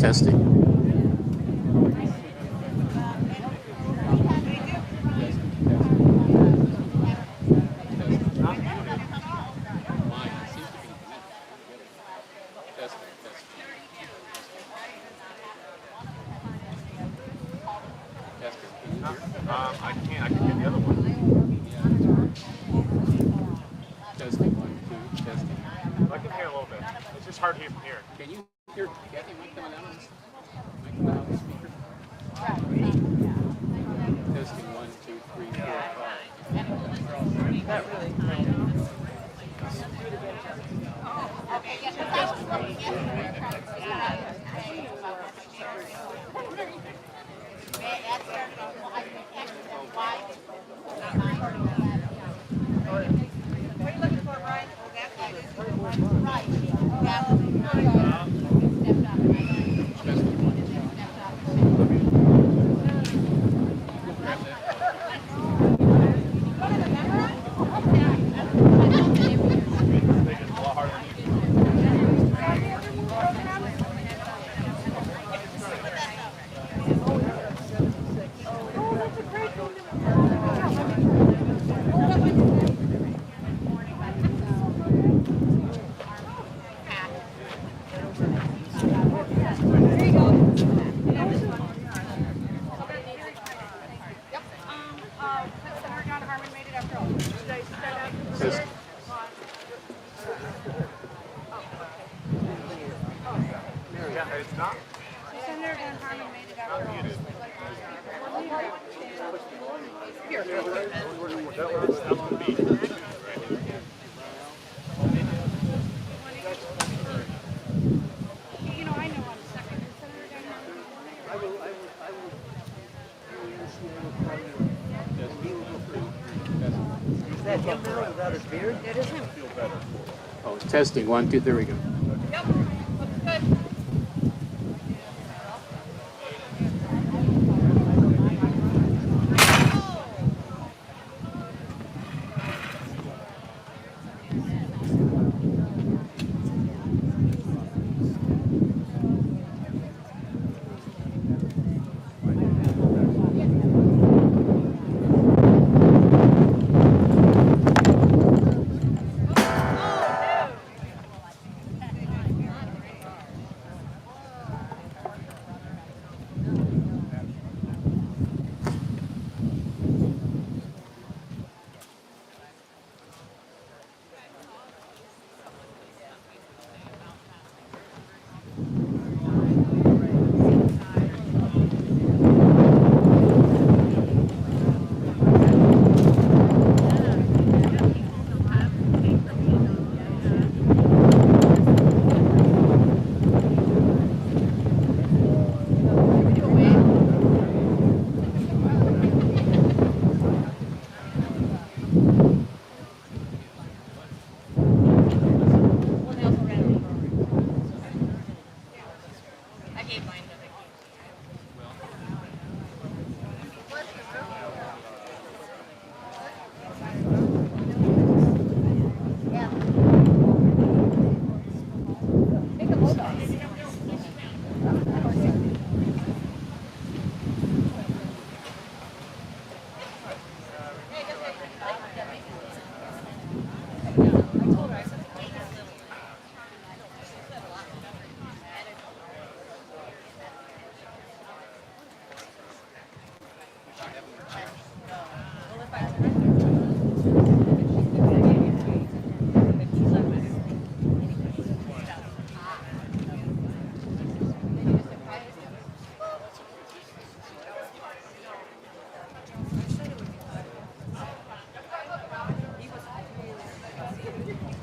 Testing. I can't. I can hear the other one. Testing. 1, 2. Testing. I can hear a little bit. It's just hard to hear from here. Can you hear Kathy mic coming out on this? Mic coming out on the speaker? Testing. 1, 2, 3, 4, 5. Not really. Yeah, it's not. Senator Van Harmon made it after all. You know, I know I'm second. Senator Van Harmon. Is that him now without his beard? That is him. Oh, testing. 1, 2. There we go. Yep. Looks good.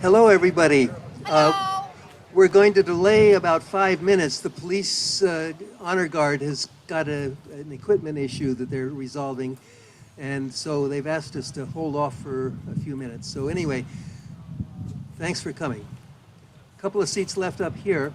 Hello, everybody. We're going to delay about 5 minutes. The police honor guard has got an equipment issue that they're resolving, and so they've asked us to hold off for a few minutes. So anyway, thanks for coming. A couple of seats left up here.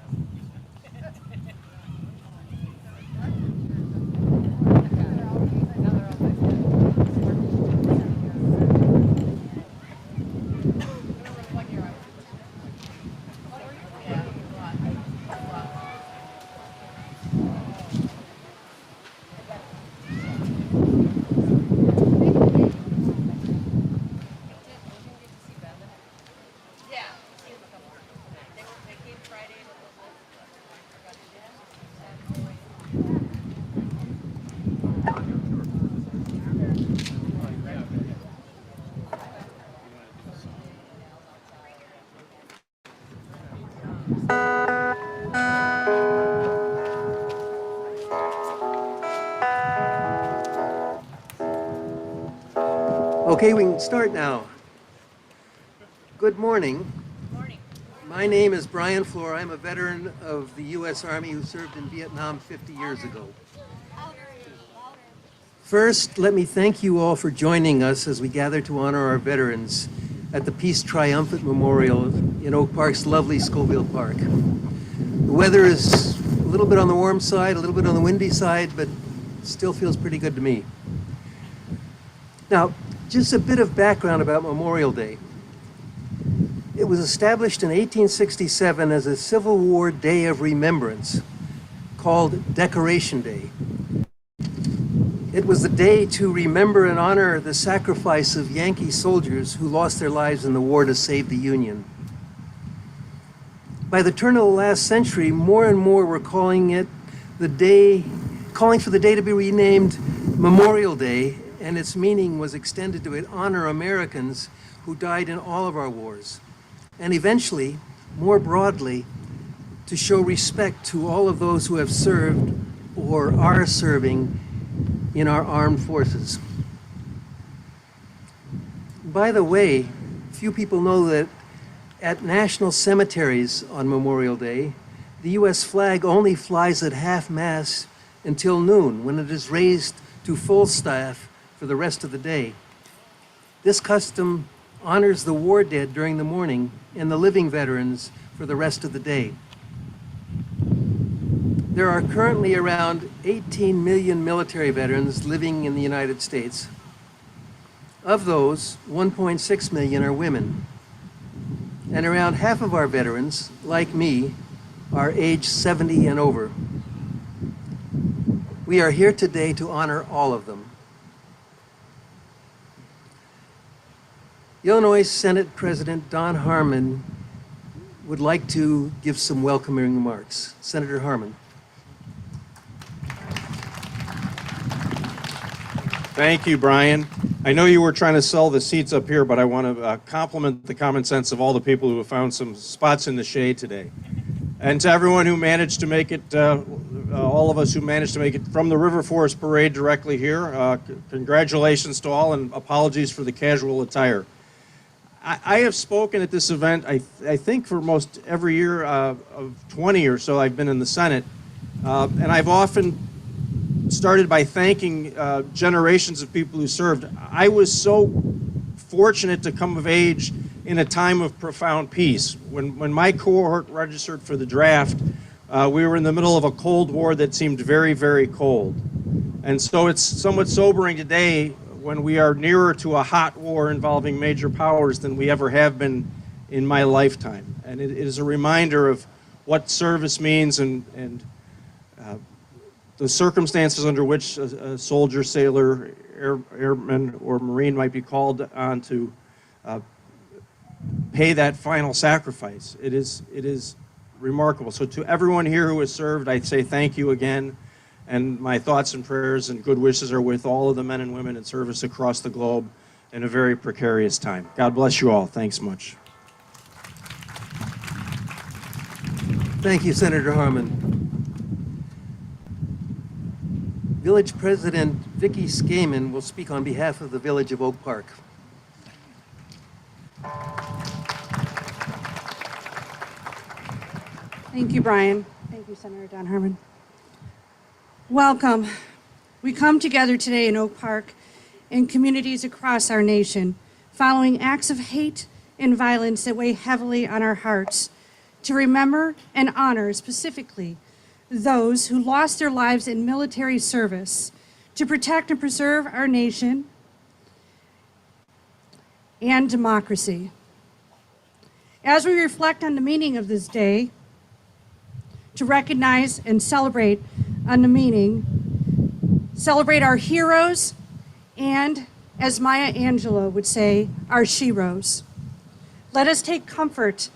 Okay, we can start now. Good morning. Morning. My name is Brian Floor. I'm a veteran of the U.S. Army who served in Vietnam 50 years ago. First, let me thank you all for joining us as we gather to honor our veterans at the Peace Triumphant Memorial in Oak Park's lovely Scoville Park. The weather is a little bit on the warm side, a little bit on the windy side, but still feels pretty good to me. Now, just a bit of background about Memorial Day. It was established in 1867 as a Civil War Day of Remembrance called Decoration Day. It was the day to remember and honor the sacrifice of Yankee soldiers who lost their lives in the war to save the Union. By the turn of the last century, more and more were calling for the day to be renamed Memorial Day, and its meaning was extended to honor Americans who died in all of our wars, and eventually, more broadly, to show respect to all of those who have served or are serving in our armed forces. By the way, few people know that at national cemeteries on Memorial Day, the U.S. flag only flies at half-mast until noon, when it is raised to full staff for the rest of the day. This custom honors the war dead during the morning and the living veterans for the rest of the day. There are currently around 18 million military veterans living in the United States. Of those, 1.6 million are women. And around half of our veterans, like me, are age 70 and over. We are here today to honor all of them. Illinois Senate President Don Harmon would like to give some welcoming remarks. Senator Harmon. Thank you, Brian. I know you were trying to sell the seats up here, but I want to compliment the common sense of all the people who have found some spots in the shade today. And to everyone who managed to make it, all of us who managed to make it from the River Forest Parade directly here, congratulations to all and apologies for the casual attire. I have spoken at this event, I think for most every year of 20 or so I've been in the Senate, and I've often started by thanking generations of people who served. I was so fortunate to come of age in a time of profound peace. When my cohort registered for the draft, we were in the middle of a Cold War that seemed very, very cold. And so it's somewhat sobering today when we are nearer to a hot war involving major powers than we ever have been in my lifetime. And it is a reminder of what service means and the circumstances under which a soldier, sailor, airman, or Marine might be called on to pay that final sacrifice. It is remarkable. So to everyone here who has served, I say thank you again, and my thoughts and prayers and good wishes are with all of the men and women in service across the globe in a very precarious time. God bless you all. Thanks much. Thank you, Senator Harmon. Village President Vicki Skaman will speak on behalf of the Village of Oak Park. Thank you, Brian. Thank you, Senator Don Harmon. Welcome. We come together today in Oak Park and communities across our nation following acts of hate and violence that weigh heavily on our hearts to remember and honor specifically those who lost their lives in military service to protect and preserve our nation and democracy. As we reflect on the meaning of this day, to recognize and celebrate on the meaning, celebrate our heroes and, as Maya Angelou would say, our sheroes. Let us take comfort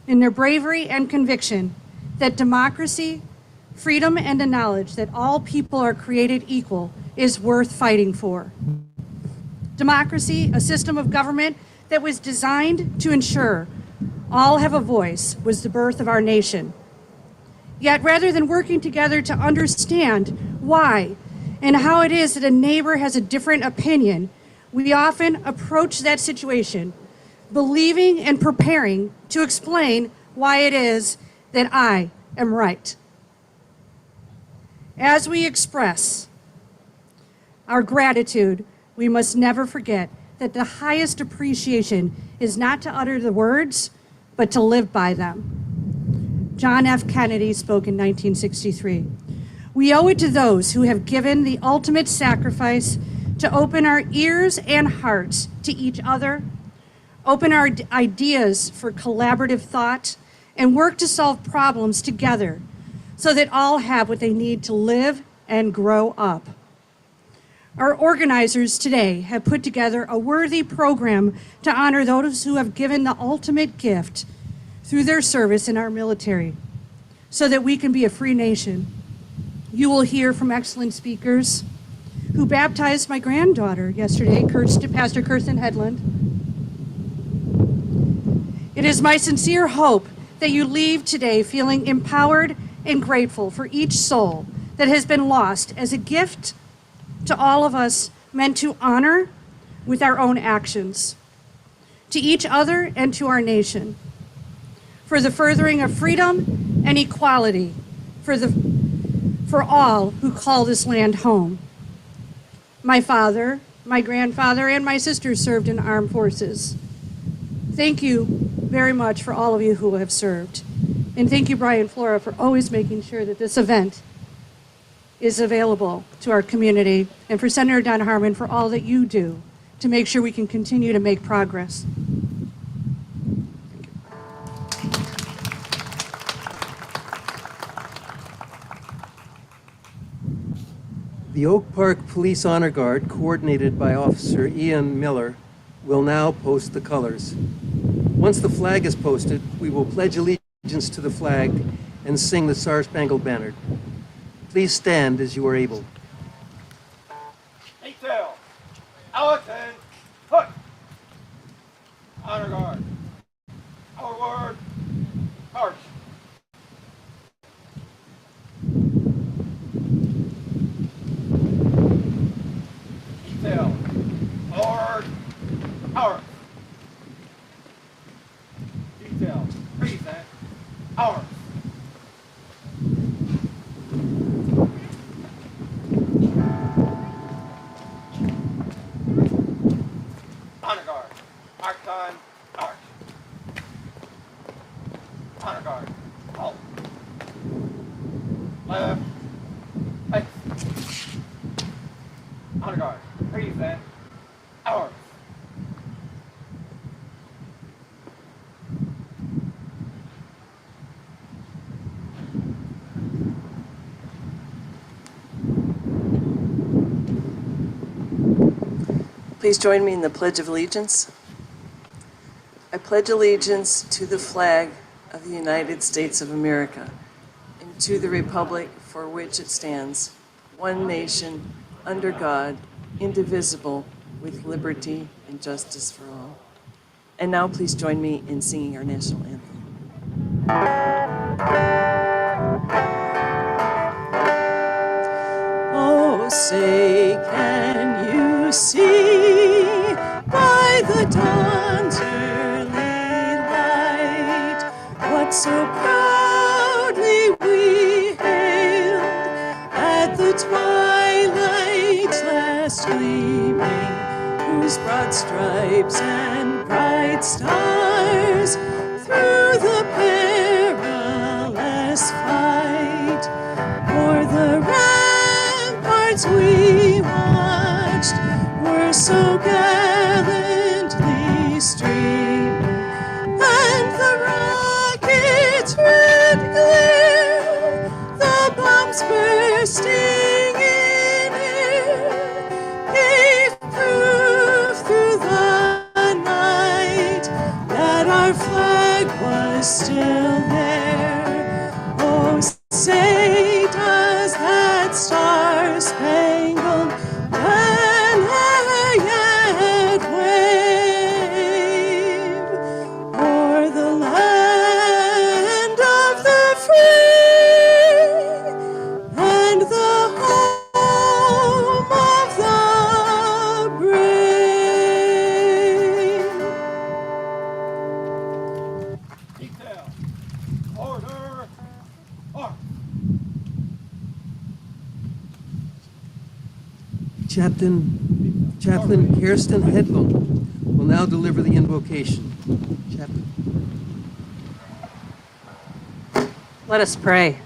in their bravery and conviction that democracy, freedom, and the knowledge that all people are created equal is worth fighting for. Democracy, a system of government that was designed to ensure all have a voice, was the birth of our nation. Yet rather than working together to understand why and how it is that a neighbor has a different opinion, We often approach that situation believing and preparing to explain why it is that I am right. As we express our gratitude, we must never forget that the highest appreciation is not to utter the words, but to live by them. John F. Kennedy spoke in 1963. We owe it to those who have given the ultimate sacrifice to open our ears and hearts to each other, open our ideas for collaborative thought, and work to solve problems together so that all have what they need to live and grow up. Our organizers today have put together a worthy program to honor those who have given the ultimate gift through their service in our military so that we can be a free nation. You will hear from excellent speakers who baptized my granddaughter yesterday, Pastor Kirsten Headland. It is my sincere hope that you leave today feeling empowered and grateful for each soul that has been lost as a gift to all of us, meant to honor with our own actions, to each other and to our nation, for the furthering of freedom and equality for all who call this land home. My father, my grandfather, and my sister served in armed forces. Thank you very much for all of you who have served. And thank you, Brian Flora, for always making sure that this event is available to our community, and for Senator Don Harmon for all that you do to make sure we can continue to make progress. The Oak Park Police Honor Guard, coordinated by Officer Ian Miller, will now post the colors. Once the flag is posted, we will pledge allegiance to the flag and sing the Star-Spangled Banner. Please stand as you are able. Detail. Allison. Put. Honor guard. Our word. March. Detail. Forward. Power. Detail. Present. Power. Honor guard. Mark time. March. Honor guard. Halt. Left. Right. Honor guard. Present. Hours. Please join me in the Pledge of Allegiance. I pledge allegiance to the flag of the United States of America and to the republic for which it stands, one nation, under God, indivisible, with liberty and justice for all. And now please join me in singing our national anthem. Oh, say, can you see by the dawn's early light what so proudly we hailed at the twilight's last gleaming, whose broad stripes and bright stars through the perilous fight o'er the ramparts we watched were so gallantly streaming, and the rockets' red glare, the bombs bursting in air, gave proof through the night that our flag was still there. Oh, say does that star-spangled banner yet wave o'er the land of the free and the home of the brave? Chaplain Kirsten Hedlund will now deliver the invocation. Chaplain. Let us pray.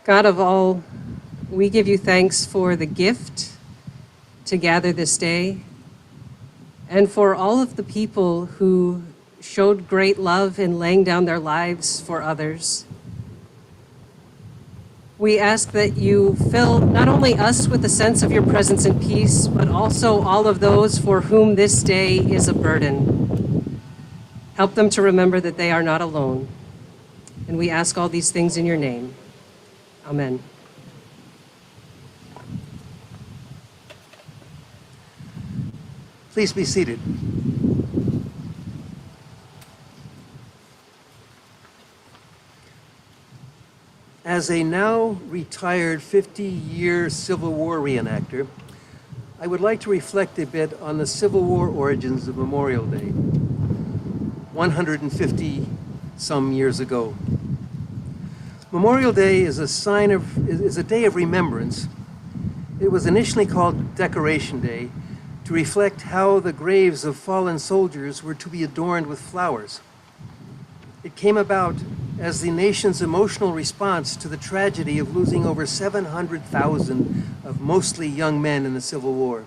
God of all, we give you thanks for the gift to gather this day and for all of the people who showed great love in laying down their lives for others. We ask that you fill not only us with a sense of your presence and peace, but also all of those for whom this day is a burden. Help them to remember that they are not alone. And we ask all these things in your name. Amen. Please be seated. As a now retired 50-year Civil War reenactor, I would like to reflect a bit on the Civil War origins of Memorial Day, 150 some years ago. Memorial Day is a day of remembrance. It was initially called Decoration Day to reflect how the graves of fallen soldiers were to be adorned with flowers. It came about as the nation's emotional response to the tragedy of losing over 700,000 of mostly young men in the Civil War.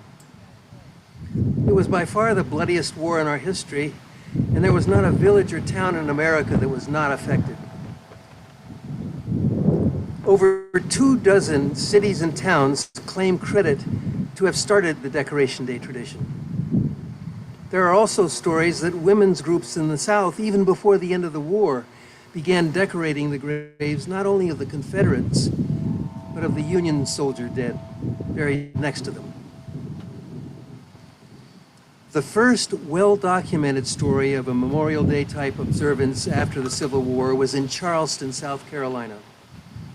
It was by far the bloodiest war in our history, and there was not a village or town in America that was not affected. Over 24 cities and towns claim credit to have started the Decoration Day tradition. There are also stories that women's groups in the South, even before the end of the war, began decorating the graves not only of the Confederates, but of the Union soldier dead buried next to them. The first well-documented story of a Memorial Day type observance after the Civil War was in Charleston, South Carolina,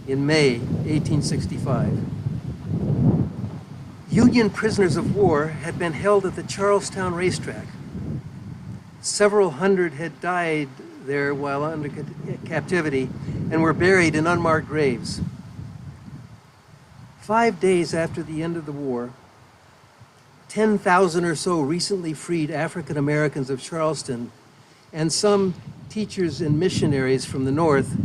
in May 1865. Union prisoners of war had been held at the Charlestown racetrack. Several hundred had died there while under captivity and were buried in unmarked graves. 5 days after the end of the war, 10,000 or so recently freed African Americans of Charleston and some teachers and missionaries from the North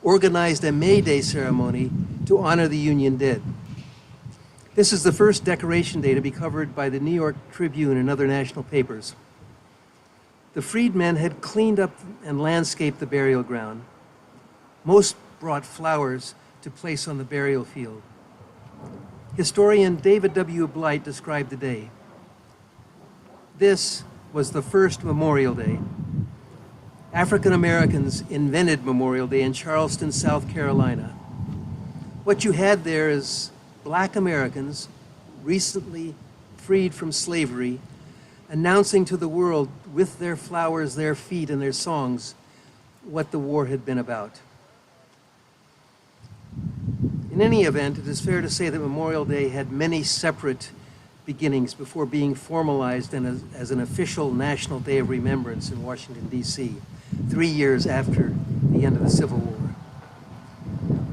organized a May Day ceremony to honor the Union dead. This is the first Decoration Day to be covered by the New York Tribune and other national papers. The freedmen had cleaned up and landscaped the burial ground. Most brought flowers to place on the burial field. Historian David W. Blight described the day. This was the first Memorial Day. African Americans invented Memorial Day in Charleston, South Carolina. What you had there is Black Americans, recently freed from slavery, announcing to the world with their flowers, their feet, and their songs what the war had been about. In any event, it is fair to say that Memorial Day had many separate beginnings before being formalized and as an official National Day of Remembrance in Washington, D.C., 3 years after the end of the Civil War.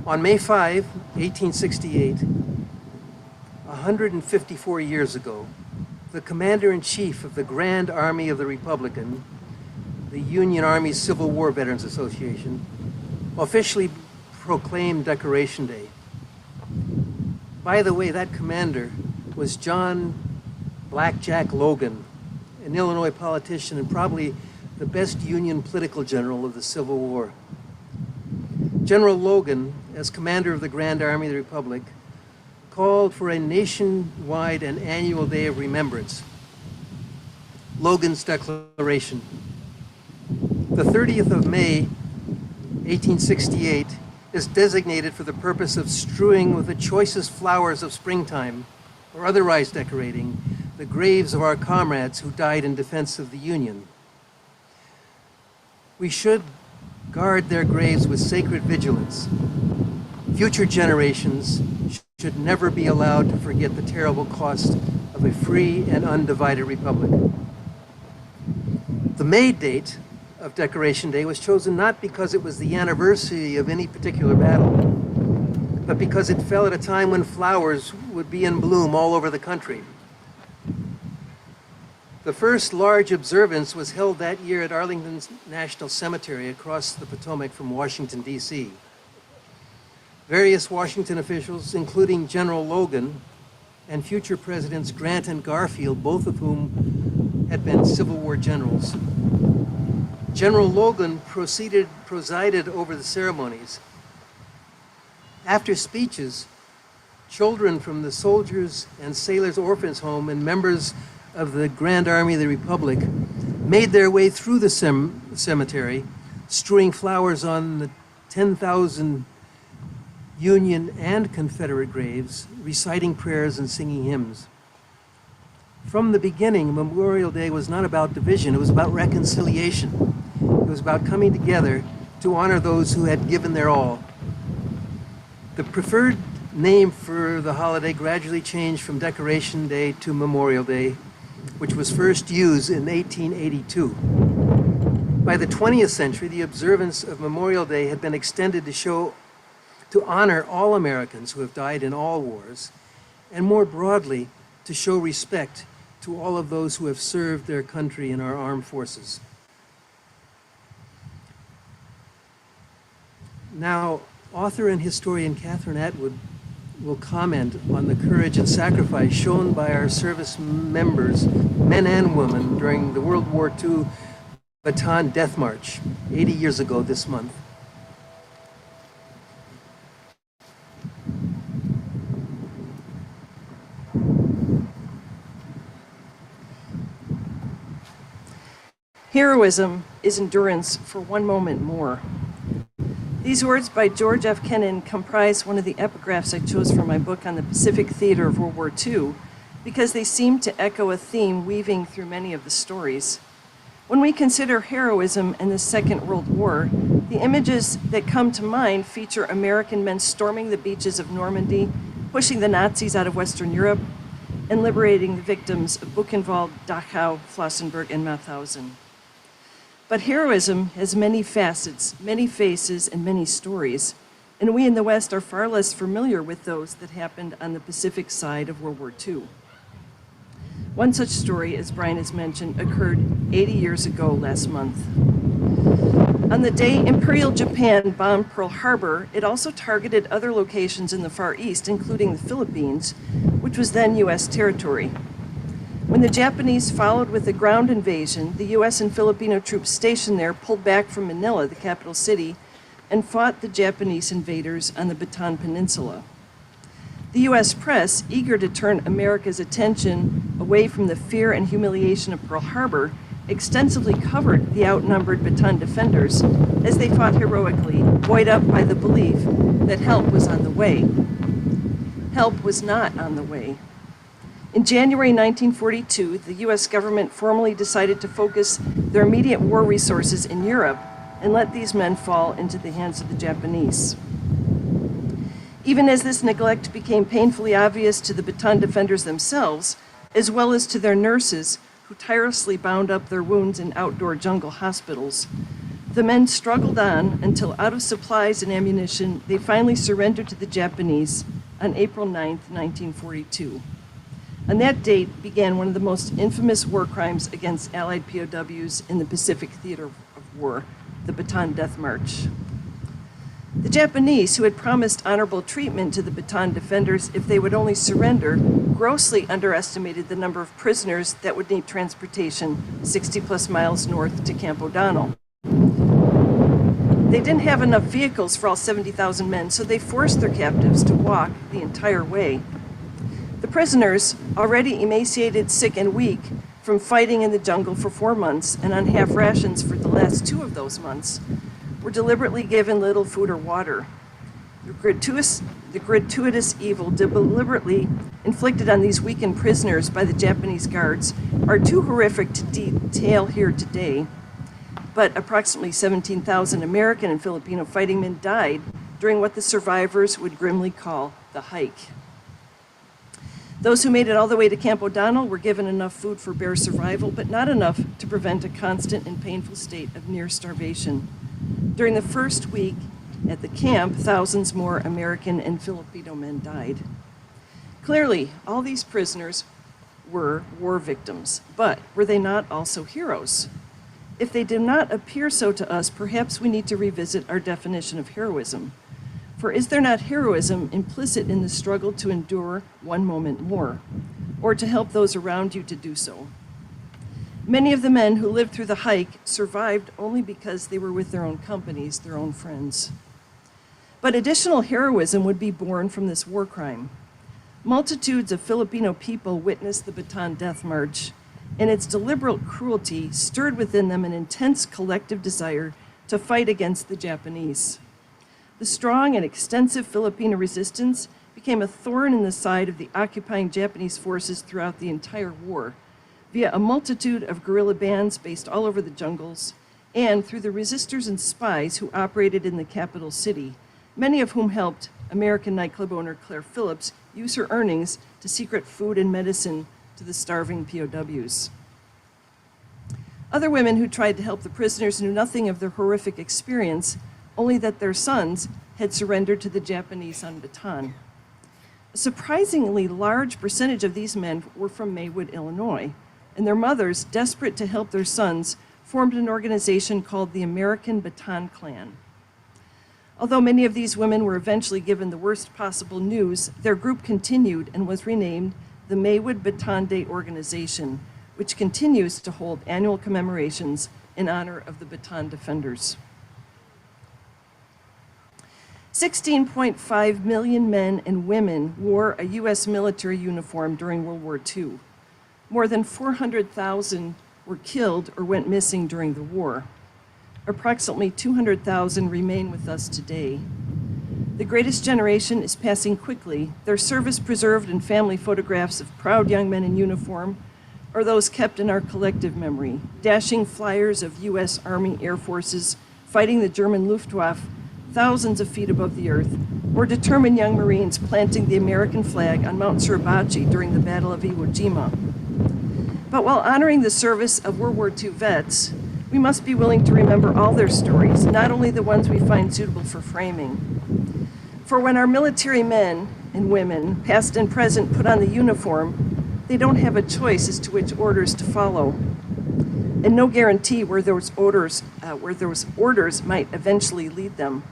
On May 5, 1868, 154 years ago, the Commander-in-Chief of the Grand Army of the Republican, the Union Army Civil War Veterans Association, officially proclaimed Decoration Day. By the way, that commander was John Blackjack Logan, an Illinois politician and probably the best Union political general of the Civil War. General Logan, as commander of the Grand Army of the Republic, called for a nationwide and annual day of remembrance. Logan's Declaration. The 30th of May, 1868, is designated for the purpose of strewing with the choicest flowers of springtime, or otherwise decorating, the graves of our comrades who died in defense of the Union. We should guard their graves with sacred vigilance. Future generations should never be allowed to forget the terrible cost of a free and undivided republic. The May date of Decoration Day was chosen not because it was the anniversary of any particular battle, but because it fell at a time when flowers would be in bloom all over the country. The first large observance was held that year at Arlington National Cemetery across the Potomac from Washington, D.C. Various Washington officials, including General Logan and future Presidents Grant and Garfield, both of whom had been Civil War generals. General Logan presided over the ceremonies. After speeches, children from the Soldiers and Sailors Orphans Home and members of the Grand Army of the Republic made their way through the cemetery, strewing flowers on the 10,000 Union and Confederate graves, reciting prayers and singing hymns. From the beginning, Memorial Day was not about division, it was about reconciliation. It was about coming together to honor those who had given their all. The preferred name for the holiday gradually changed from Decoration Day to Memorial Day, which was first used in 1882. By the 20th century, the observance of Memorial Day had been extended to honor all Americans who have died in all wars, and more broadly, to show respect to all of those who have served their country in our armed forces. Now, author and historian Catherine Atwood will comment on the courage and sacrifice shown by our service members, men and women, during the World War II Bataan Death March, 80 years ago this month. Heroism is endurance for one moment more. These words by George F. Kennan comprise one of the epigraphs I chose for my book on the Pacific theater of World War II because they seem to echo a theme weaving through many of the stories. When we consider heroism in the Second World War, the images that come to mind feature American men storming the beaches of Normandy, pushing the Nazis out of Western Europe, and liberating the victims of Buchenwald, Dachau, Flossenburg, and Mauthausen. But heroism has many facets, many faces, and many stories, and we in the West are far less familiar with those that happened on the Pacific side of World War II. One such story, as Brian has mentioned, occurred 80 years ago last month. On the day Imperial Japan bombed Pearl Harbor, it also targeted other locations in the Far East, including the Philippines, which was then U.S. territory. When the Japanese followed with a ground invasion, the U.S. and Filipino troops stationed there pulled back from Manila, the capital city, and fought the Japanese invaders on the Bataan Peninsula. The U.S. press, eager to turn America's attention away from the fear and humiliation of Pearl Harbor, extensively covered the outnumbered Bataan defenders as they fought heroically, buoyed up by the belief that help was on the way. Help was not on the way. In January 1942, the U.S. government formally decided to focus their immediate war resources in Europe and let these men fall into the hands of the Japanese. Even as this neglect became painfully obvious to the Bataan defenders themselves, as well as to their nurses, who tirelessly bound up their wounds in outdoor jungle hospitals, the men struggled on until, out of supplies and ammunition, they finally surrendered to the Japanese on April 9, 1942. On that date began one of the most infamous war crimes against Allied POWs in the Pacific theater of war, the Bataan Death March. The Japanese, who had promised honorable treatment to the Bataan defenders if they would only surrender, grossly underestimated the number of prisoners that would need transportation 60-plus miles north to Camp O'Donnell. They didn't have enough vehicles for all 70,000 men, so they forced their captives to walk the entire way. The prisoners, already emaciated, sick, and weak from fighting in the jungle for 4 months and on half rations for the last 2 of those months, were deliberately given little food or water. The gratuitous evil deliberately inflicted on these weakened prisoners by the Japanese guards are too horrific to detail here today, but approximately 17,000 American and Filipino fighting men died during what the survivors would grimly call the hike. Those who made it all the way to Camp O'Donnell were given enough food for bare survival, but not enough to prevent a constant and painful state of near starvation. During the first week, At the camp, thousands more American and Filipino men died. Clearly, all these prisoners were war victims, but were they not also heroes? If they do not appear so to us, perhaps we need to revisit our definition of heroism. For is there not heroism implicit in the struggle to endure one moment more, or to help those around you to do so? Many of the men who lived through the hike survived only because they were with their own companies, their own friends. But additional heroism would be born from this war crime. Multitudes of Filipino people witnessed the Bataan Death March, and its deliberate cruelty stirred within them an intense collective desire to fight against the Japanese. The strong and extensive Filipino resistance became a thorn in the side of the occupying Japanese forces throughout the entire war, via a multitude of guerrilla bands based all over the jungles, and through the resistors and spies who operated in the capital city, many of whom helped American nightclub owner Claire Phillips use her earnings to secret food and medicine to the starving POWs. Other women who tried to help the prisoners knew nothing of their horrific experience, only that their sons had surrendered to the Japanese on Bataan. A surprisingly large percentage of these men were from Maywood, Illinois, and their mothers, desperate to help their sons, formed an organization called the American Bataan Clan. Although many of these women were eventually given the worst possible news, their group continued and was renamed the Maywood Bataan Day Organization, which continues to hold annual commemorations in honor of the Bataan defenders. 16.5 million men and women wore a U.S. military uniform during World War II. More than 400,000 were killed or went missing during the war. Approximately 200,000 remain with us today. The greatest generation is passing quickly, their service preserved in family photographs of proud young men in uniform, or those kept in our collective memory, dashing flyers of U.S. Army Air Forces fighting the German Luftwaffe thousands of feet above the earth, or determined young Marines planting the American flag on Mount Suribachi during the Battle of Iwo Jima. But while honoring the service of World War II vets, we must be willing to remember all their stories, not only the ones we find suitable for framing. For when our military men and women, past and present, put on the uniform, they don't have a choice as to which orders to follow, and no guarantee where those orders might eventually lead them.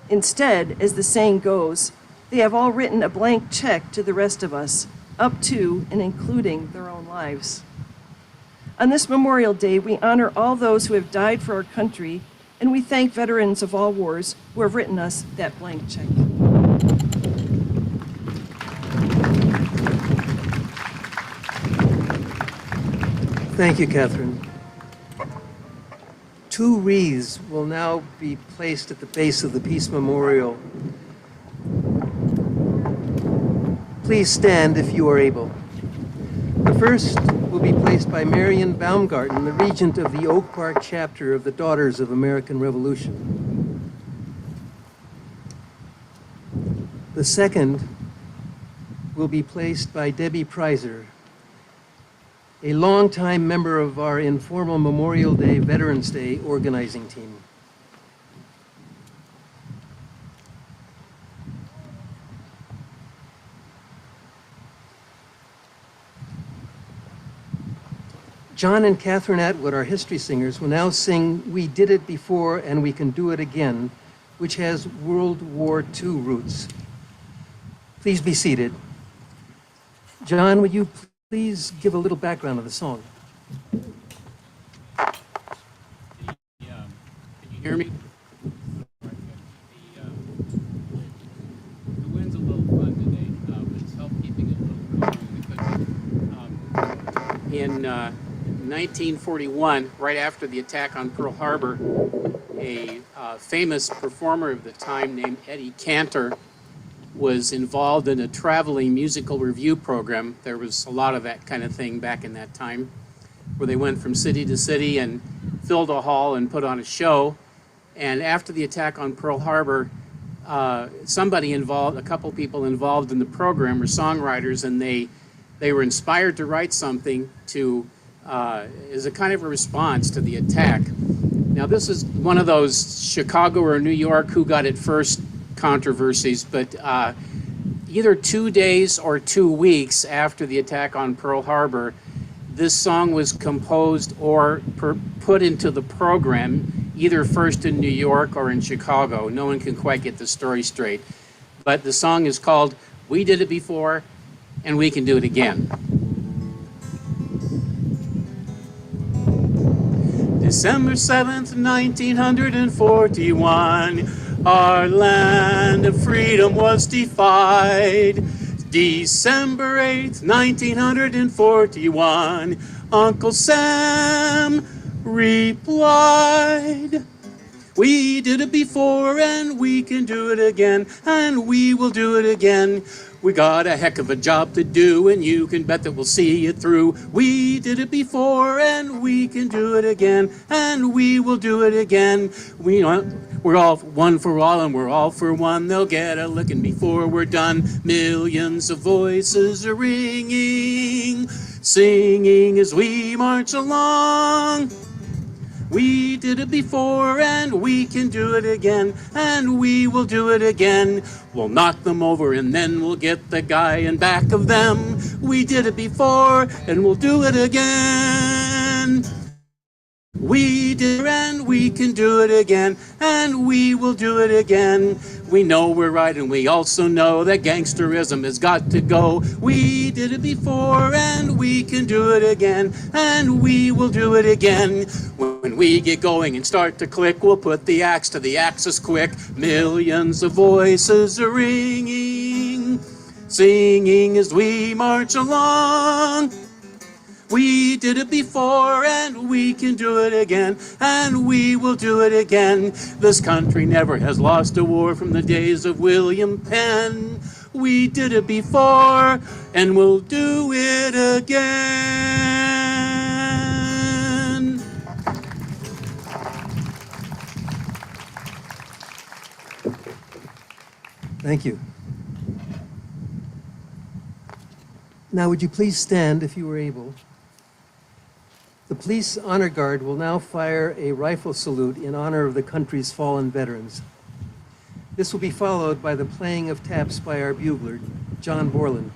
Instead, as the saying goes, they have all written a blank check to the rest of us, up to and including their own lives. On this Memorial Day, we honor all those who have died for our country, and we thank veterans of all wars who have written us that blank check. Thank you, Catherine. 2 wreaths will now be placed at the base of the Peace Memorial. Please stand if you are able. The first will be placed by Marion Baumgarten, the regent of the Oak Park chapter of the Daughters of American Revolution. The second will be placed by Debbie Preiser, a longtime member of our informal Memorial Day, Veterans Day organizing team. John and Catherine Atwood, our history singers, will now sing "We Did It Before and We Can Do It Again," which has World War II roots. Please be seated. John, would you please give a little background of the song? Can you hear me? The wind's a little fun today, but it's helped keeping it a little calm because in 1941, right after the attack on Pearl Harbor, a famous performer of the time named Eddie Cantor was involved in a traveling musical review program. There was a lot of that kind of thing back in that time, where they went from city to city and filled a hall and put on a show. And after the attack on Pearl Harbor, a couple people involved in the program were songwriters, and they were inspired to write something to as a kind of a response to the attack. Now, this is one of those Chicago or New York who got it first controversies, but either 2 days or 2 weeks after the attack on Pearl Harbor, this song was composed or put into the program, either first in New York or in Chicago. No one can quite get the story straight. But the song is called "We Did It Before, and We Can Do It Again." December 7th, 1941, our land of freedom was defied. December 8th, 1941, Uncle Sam replied, "We did it before and we can do it again, and we will do it again. We got a heck of a job to do, and you can bet that we'll see it through. We did it before and we can do it again, and we will do it again. We're all one for all and we're all for one. They'll get a licking before we're done. Millions of voices are ringing, singing as we march along. We did it before and we can do it again, and we will do it again. We'll knock them over and then we'll get the guy in back of them. We did it before and we'll do it again. We did and we can do it again, and we will do it again. We know we're right and we also know that gangsterism has got to go. We did it before and we can do it again, and we will do it again. When we get going and start to click, we'll put the axe to the axis quick. Millions of voices are ringing, singing as we march along. We did it before and we can do it again, and we will do it again. This country never has lost a war from the days of William Penn. We did it before and we'll do it again. Thank you. Now, would you please stand if you were able? The Police Honor Guard will now fire a rifle salute in honor of the country's fallen veterans. This will be followed by the playing of taps by our bugler, John Borland.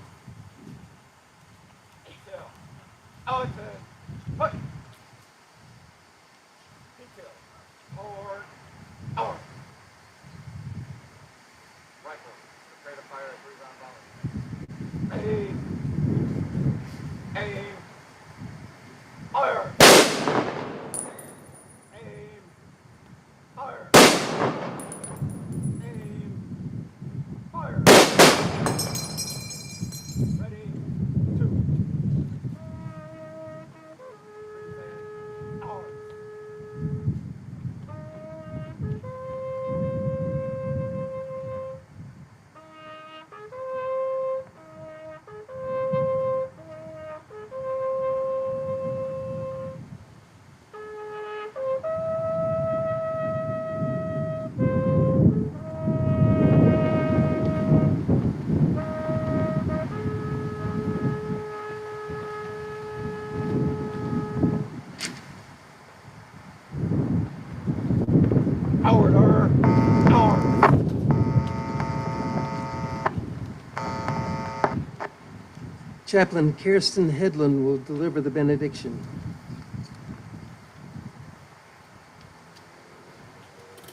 Chaplain Kirsten Hedlund will deliver the benediction.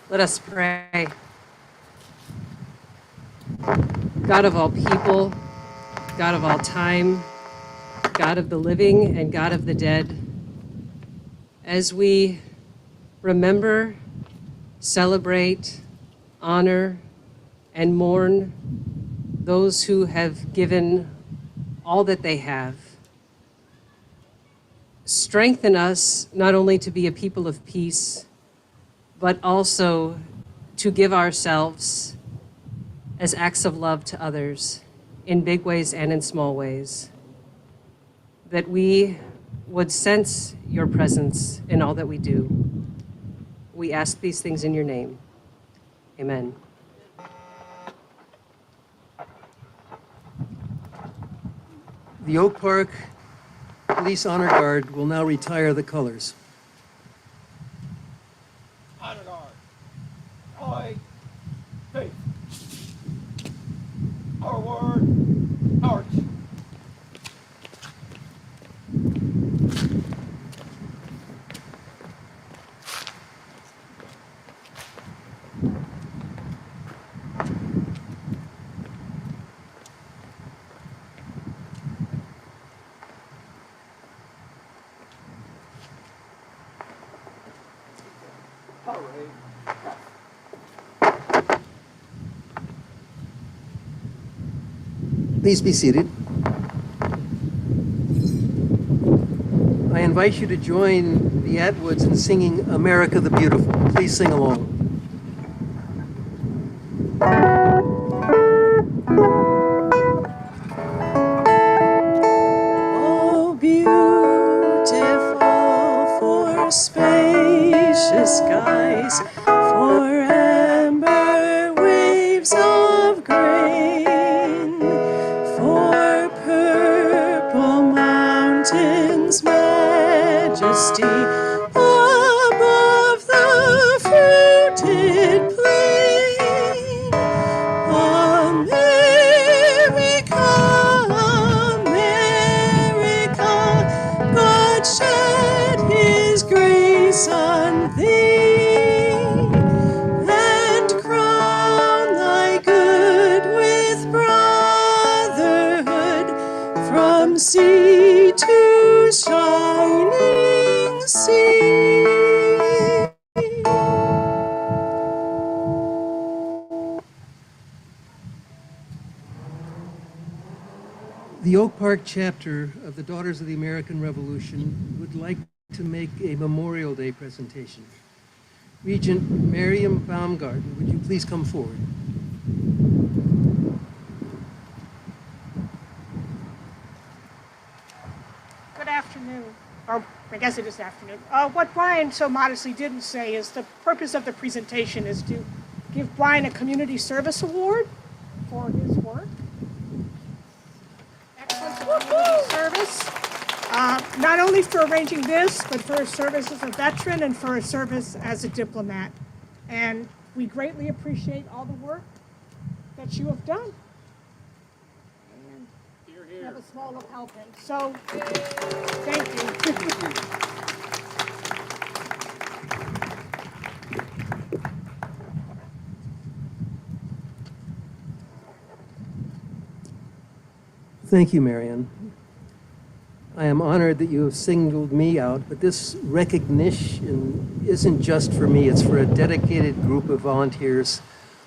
Let us pray. God of all people, God of all time, God of the living and God of the dead, as we remember, celebrate, honor, and mourn those who have given all that they have, strengthen us not only to be a people of peace, but also to give ourselves as acts of love to others in big ways and in small ways, that we would sense your presence in all that we do. We ask these things in your name. Amen. The Oak Park Police Honor Guard will now retire the colors. Honor guard. I faith. Our word. March. Please be seated. I invite you to join the Atwoods in singing America the Beautiful. Please sing along. Oh, beautiful for spacious skies, for amber waves of grain, for purple mountains' majesty above the fruited plain. America, America, God shed His grace on thee, and crown thy good with brotherhood from sea to shining sea. The Oak Park chapter of the Daughters of the American Revolution would like to make a Memorial Day presentation. Regent Miriam Baumgarten, would you please come forward? Good afternoon, or I guess it is afternoon. What Brian so modestly didn't say is the purpose of the presentation is to give Brian a Community Service Award for his work. Excellent community service, not only for arranging this, but for his service as a veteran and for his service as a diplomat. And we greatly appreciate all the work that you have done. And we have a small of helping. So, thank you. Thank you, Marion. I am honored that you have singled me out, but this recognition isn't just for me, it's for a dedicated group of volunteers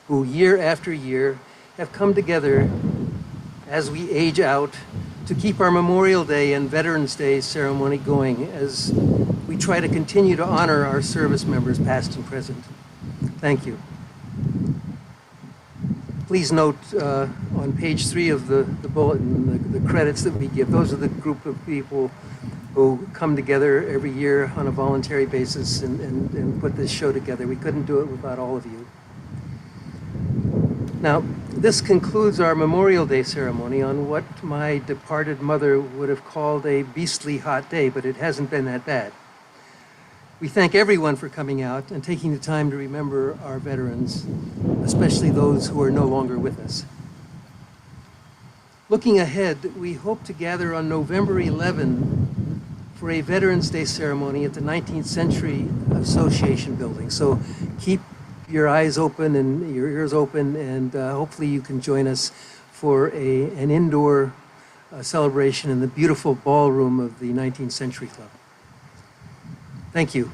who year after year have come together as we age out to keep our Memorial Day and Veterans Day ceremony going as we try to continue to honor our service members past and present. Thank you. Please note on page 3 of the bulletin, the credits that we give. Those are the group of people who come together every year on a voluntary basis and put this show together. We couldn't do it without all of you. Now, this concludes our Memorial Day ceremony on what my departed mother would have called a beastly hot day, but it hasn't been that bad. We thank everyone for coming out and taking the time to remember our veterans, especially those who are no longer with us. Looking ahead, we hope to gather on November 11 for a Veterans Day ceremony at the 19th Century Association building. So keep your eyes open and your ears open, and hopefully you can join us for an indoor celebration in the beautiful ballroom of the 19th Century Club. Thank you.